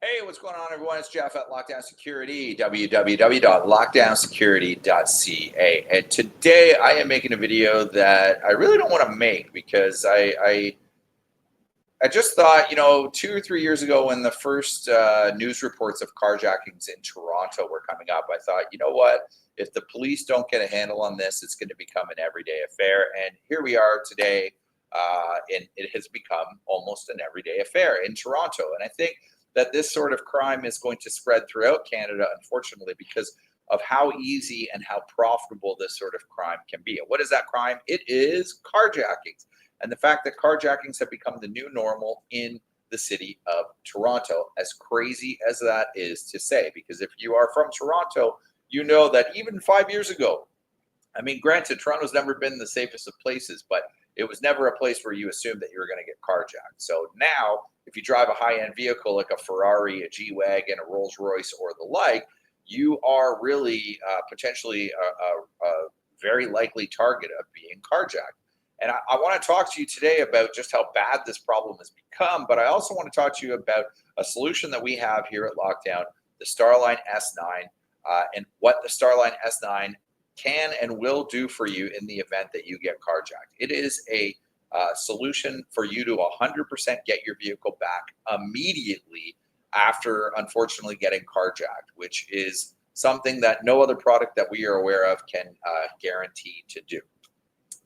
Hey, what's going on, everyone? It's Jeff at Lockdown Security, www.lockdownsecurity.ca. And today I am making a video that I really don't want to make because I just thought, 2 or 3 years ago when the first news reports of carjackings in Toronto were coming up, I thought, you know what? If the police don't get a handle on this, it's going to become an everyday affair. And here we are today, and it has become almost an everyday affair in Toronto. And I think that this sort of crime is going to spread throughout Canada, unfortunately, because of how easy and how profitable this sort of crime can be. And what is that crime? It is carjackings. And the fact that carjackings have become the new normal in the city of Toronto, as crazy as that is to say, because if you are from Toronto, you know that even 5 years ago, I mean, granted, Toronto's never been the safest of places, but it was never a place where you assumed that you were going to get carjacked. So now, if you drive a high-end vehicle like a Ferrari, a G-wagon, a Rolls Royce, or the like, you are really potentially a very likely target of being carjacked. And I want to talk to you today about just how bad this problem has become, but I also want to talk to you about a solution that we have here at Lockdown, the Starline S9, and what the Starline S9 can and will do for you in the event that you get carjacked. It is a solution for you to 100% get your vehicle back immediately after, unfortunately, getting carjacked, which is something that no other product that we are aware of can guarantee to do.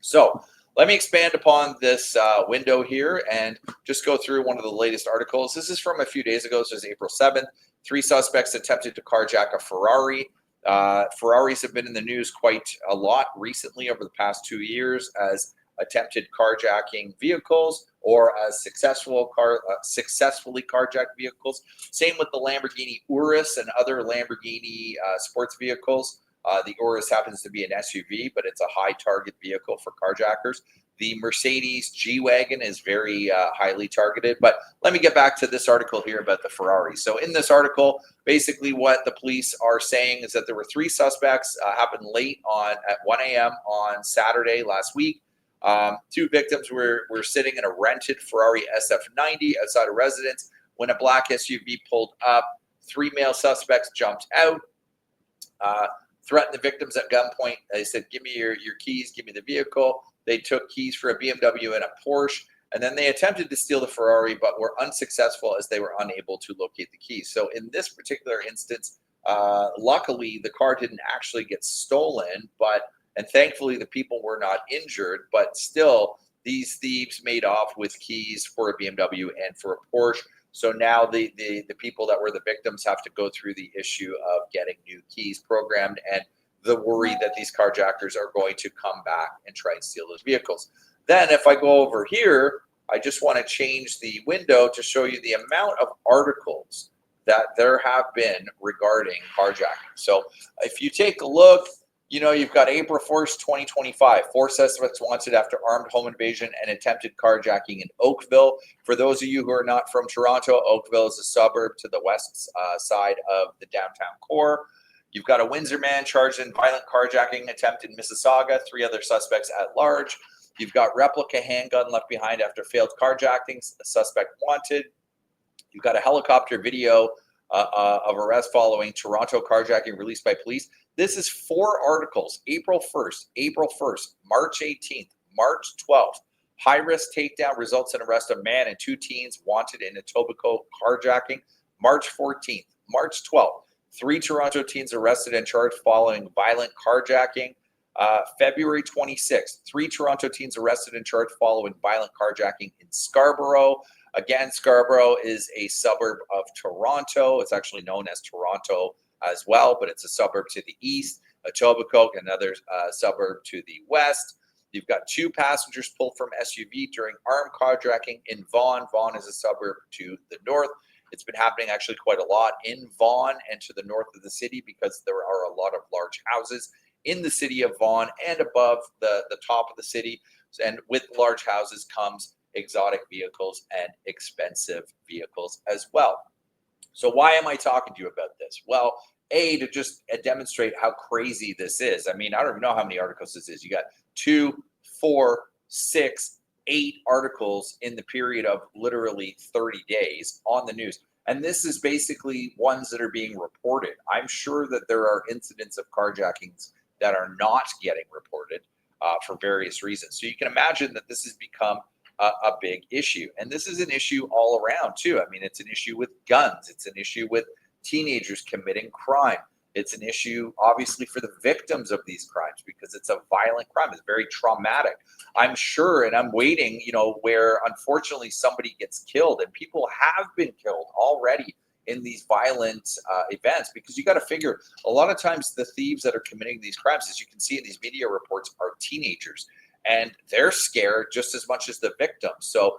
So let me expand upon this window here and just go through one of the latest articles. This is from a few days ago. This is April 7th. 3 suspects attempted to carjack a Ferrari. Ferraris have been in the news quite a lot recently over the past 2 years as attempted carjacking vehicles or as successfully carjacked vehicles. Same with the Lamborghini Urus and other Lamborghini sports vehicles. The Urus happens to be an SUV, but it's a high target vehicle for carjackers. The Mercedes G-wagon is very highly targeted. But let me get back to this article here about the Ferrari. So in this article, basically what the police are saying is that there were 3 suspects, happened late at 1 a.m. on Saturday last week. 2 victims were sitting in a rented Ferrari SF90 outside a residence when a black SUV pulled up. 3 male suspects jumped out, threatened the victims at gunpoint. They said, give me your keys, give me the vehicle. They took keys for a BMW and a Porsche, and then they attempted to steal the Ferrari, but were unsuccessful as they were unable to locate the keys. So in this particular instance, luckily, the car didn't actually get stolen, and thankfully the people were not injured, but still these thieves made off with keys for a BMW and for a Porsche. So now the people that were the victims have to go through the issue of getting new keys programmed and the worry that these carjackers are going to come back and try and steal those vehicles. Then if I go over here, I just want to change the window to show you the amount of articles that there have been regarding carjacking. So if you take a look, you've got April 1st, 2025, 4 suspects wanted after armed home invasion and attempted carjacking in Oakville. For those of you who are not from Toronto, Oakville is a suburb to the west side of the downtown core. You've got a Windsor man charged in violent carjacking attempt in Mississauga, 3 other suspects at large. You've got replica handgun left behind after failed carjackings, a suspect wanted. You've got a helicopter video of arrest following Toronto carjacking released by police. This is 4 articles, April 1st, March 18th, March 12th. High-risk takedown results in arrest of man and 2 teens wanted in Etobicoke carjacking. March 14th, March 12th. 3 Toronto teens arrested and charged following violent carjacking. February 26th, 3 Toronto teens arrested and charged following violent carjacking in Scarborough. Again, Scarborough is a suburb of Toronto. It's actually known as Toronto as well, but it's a suburb to the east. Etobicoke, another suburb to the west. You've got 2 passengers pulled from SUV during armed carjacking in Vaughan. Vaughan is a suburb to the north. It's been happening actually quite a lot in Vaughan and to the north of the city because there are a lot of large houses in the city of Vaughan and above the top of the city. And with large houses comes exotic vehicles and expensive vehicles as well. So why am I talking to you about this? Well, to just demonstrate how crazy this is. I mean, I don't even know how many articles this is. You got 2, 4, 6, 8 articles in the period of literally 30 days on the news. And this is basically ones that are being reported. I'm sure that there are incidents of carjackings that are not getting reported for various reasons. So you can imagine that this has become a big issue. And this is an issue all around, too. I mean, it's an issue with guns, it's an issue with teenagers committing crime. It's an issue, obviously, for the victims of these crimes because it's a violent crime. It's very traumatic. I'm sure, and I'm waiting, where unfortunately somebody gets killed, and people have been killed already in these violent events, because you got to figure a lot of times the thieves that are committing these crimes, as you can see in these media reports, are teenagers, and they're scared just as much as the victims. So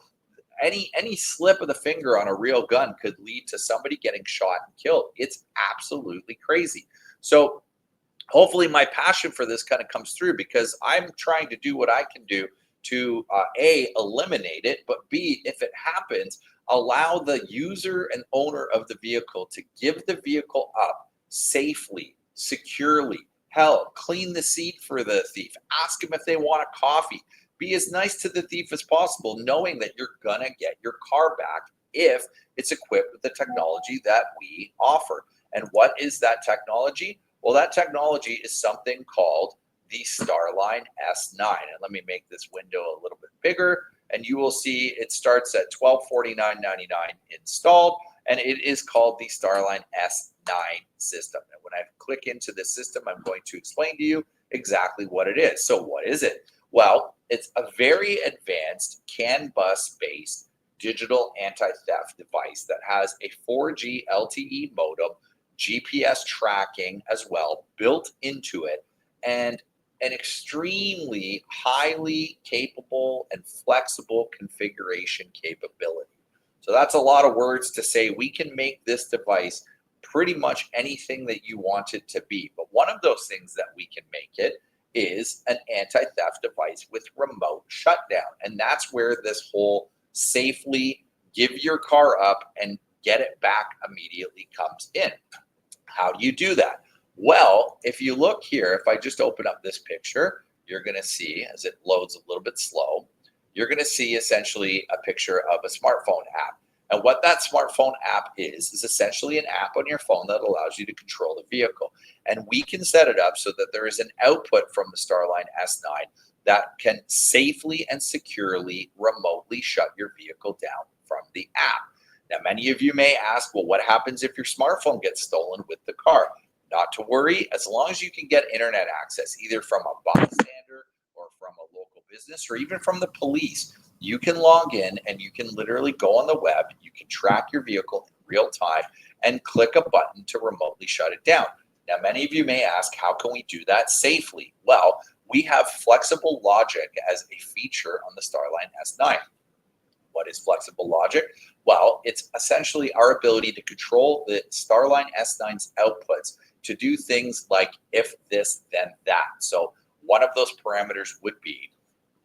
any slip of the finger on a real gun could lead to somebody getting shot and killed. It's absolutely crazy. So hopefully my passion for this kind of comes through, because I'm trying to do what I can do to A, eliminate it, but B, if it happens, allow the user and owner of the vehicle to give the vehicle up safely, securely. Hell, clean the seat for the thief. Ask them if they want a coffee. Be as nice to the thief as possible, knowing that you're gonna get your car back if it's equipped with the technology that we offer. And what is that technology? Well, that technology is something called the Starline S9. And let me make this window a little bit bigger, and you will see it starts at $1249.99 installed, and it is called the Starline S9 system. And when I click into this system, I'm going to explain to you exactly what it is. So what is it? Well, it's a very advanced CAN bus based digital anti-theft device that has a 4G LTE modem, GPS tracking as well built into it, and an extremely highly capable and flexible configuration capability. So that's a lot of words to say we can make this device pretty much anything that you want it to be. But one of those things that we can make it is an anti-theft device with remote shutdown. And that's where this whole safely give your car up and get it back immediately comes in. How do you do that? Well, if you look here, if I just open up this picture, you're going to see, as it loads a little bit slow, you're going to see essentially a picture of a smartphone app. And what that smartphone app is essentially an app on your phone that allows you to control the vehicle. And we can set it up so that there is an output from the Starline S9 that can safely and securely remotely shut your vehicle down from the app. Now, many of you may ask, well, what happens if your smartphone gets stolen with the car? Not to worry, as long as you can get internet access, either from a bystander or from a local business or even from the police, you can log in and you can literally go on the web, you can track your vehicle in real time and click a button to remotely shut it down. Now, many of you may ask, how can we do that safely? Well, we have flexible logic as a feature on the Starline S9. What is flexible logic? Well, it's essentially our ability to control the Starline S9's outputs to do things like if this, then that. So one of those parameters would be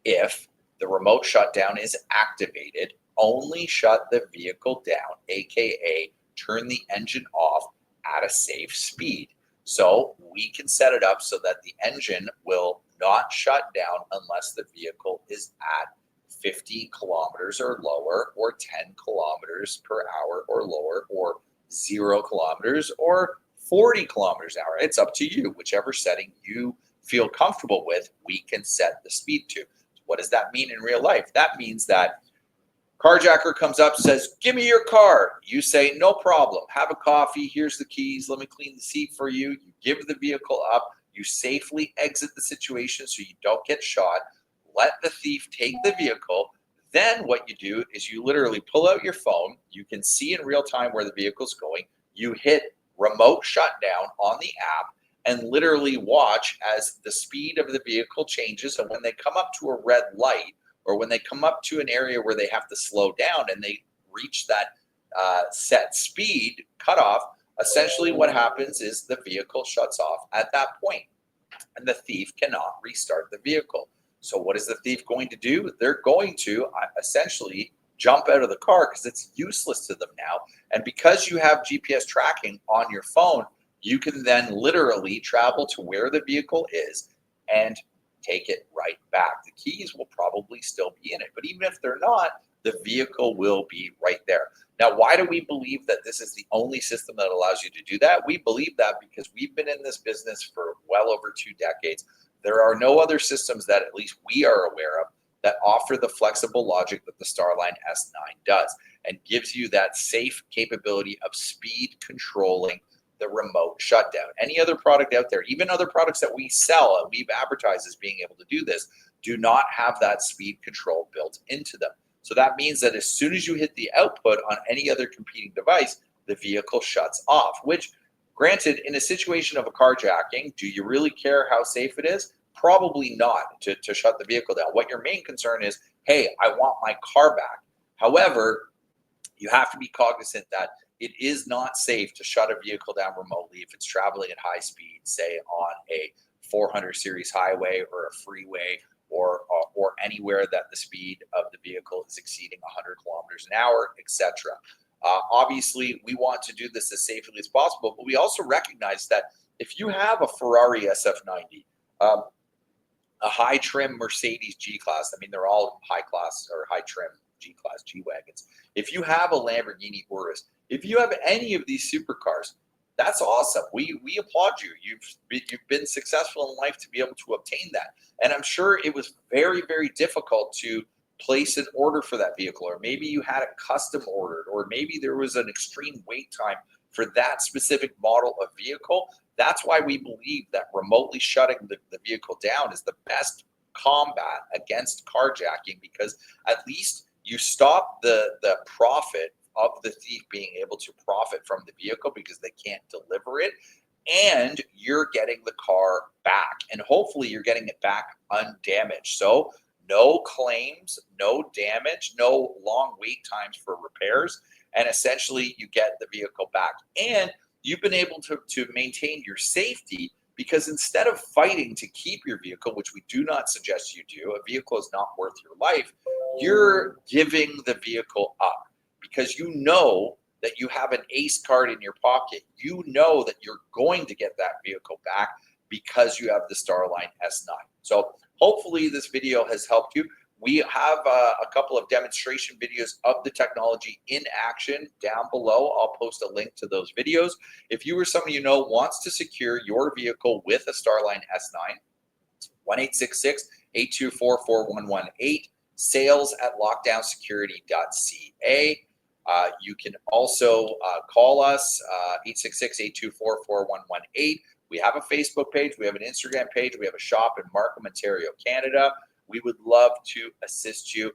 if the remote shutdown is activated, only shut the vehicle down, aka turn the engine off at a safe speed. So we can set it up so that the engine will not shut down unless the vehicle is at 50 kilometers or lower, or 10 kilometers per hour or lower, or 0 kilometers or 40 kilometers an hour. It's up to you. Whichever setting you feel comfortable with, we can set the speed to. What does that mean in real life? That means that carjacker comes up, says, give me your car. You say, no problem. Have a coffee. Here's the keys. Let me clean the seat for you. You give the vehicle up. You safely exit the situation so you don't get shot. Let the thief take the vehicle. Then what you do is you literally pull out your phone. You can see in real time where the vehicle's going. You hit remote shutdown on the app and literally watch as the speed of the vehicle changes. And when they come up to a red light, or when they come up to an area where they have to slow down and they reach that set speed cutoff, essentially what happens is the vehicle shuts off at that point and the thief cannot restart the vehicle. So what is the thief going to do? They're going to essentially jump out of the car because it's useless to them now. And because you have GPS tracking on your phone, you can then literally travel to where the vehicle is and take it right back. The keys will probably still be in it, but even if they're not, the vehicle will be right there. Now, why do we believe that this is the only system that allows you to do that? We believe that because we've been in this business for well over 2 decades. There are no other systems that at least we are aware of that offer the flexible logic that the Starline S9 does and gives you that safe capability of speed controlling the remote shutdown. Any other product out there, even other products that we sell and we've advertised as being able to do this, do not have that speed control built into them. So that means that as soon as you hit the output on any other competing device, the vehicle shuts off, which, granted, in a situation of a carjacking, do you really care how safe it is? Probably not to shut the vehicle down. What your main concern is, hey, I want my car back. However, you have to be cognizant that it is not safe to shut a vehicle down remotely if it's traveling at high speed, say on a 400 series highway or a freeway or anywhere that the speed of the vehicle is exceeding 100 kilometers an hour, etc. Obviously, we want to do this as safely as possible, but we also recognize that if you have a Ferrari SF90, a high trim Mercedes G-Class, I mean, they're all high class or high trim G-Class G-Wagons. If you have a Lamborghini Urus, if you have any of these supercars, that's awesome. We applaud you. You've been successful in life to be able to obtain that. And I'm sure it was very, very difficult to place an order for that vehicle, or maybe you had it custom ordered, or maybe there was an extreme wait time for that specific model of vehicle. That's why we believe that remotely shutting the vehicle down is the best combat against carjacking, because at least you stop the profit of the thief being able to profit from the vehicle because they can't deliver it, and you're getting the car back, and hopefully you're getting it back undamaged. So no claims, no damage, no long wait times for repairs, and essentially you get the vehicle back. And you've been able to maintain your safety, because instead of fighting to keep your vehicle, which we do not suggest you do, a vehicle is not worth your life, you're giving the vehicle up because you know that you have an ACE card in your pocket. You know that you're going to get that vehicle back because you have the Starline S9. So hopefully this video has helped you. We have a couple of demonstration videos of the technology in action down below. I'll post a link to those videos. If you or somebody you know wants to secure your vehicle with a Starline S9, 1-866-824-4118, sales@lockdownsecurity.ca. You can also call us, 866-824-4118. We have a Facebook page. We have an Instagram page. We have a shop in Markham, Ontario, Canada. We would love to assist you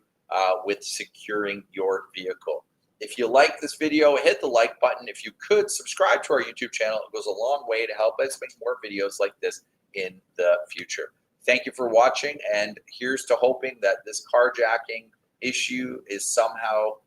with securing your vehicle. If you like this video, hit the like button. If you could, subscribe to our YouTube channel. It goes a long way to help us make more videos like this in the future. Thank you for watching, and here's to hoping that this carjacking issue is somehow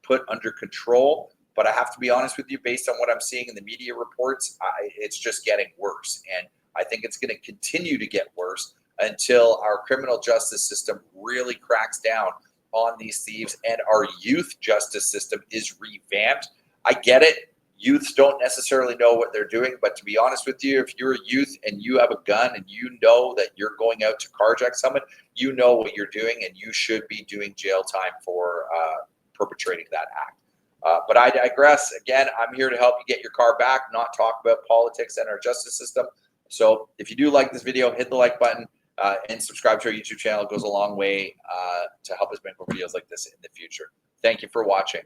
put under control. But I have to be honest with you, based on what I'm seeing in the media reports, it's just getting worse. And I think it's going to continue to get worse until our criminal justice system really cracks down on these thieves and our youth justice system is revamped. I get it. Youths don't necessarily know what they're doing, but to be honest with you, if you're a youth and you have a gun and you know that you're going out to carjack someone, you know what you're doing, and you should be doing jail time for perpetrating that act. But I digress. Again, I'm here to help you get your car back, not talk about politics and our justice system. So if you do like this video, hit the like button and subscribe to our YouTube channel. It goes a long way to help us make more videos like this in the future. Thank you for watching.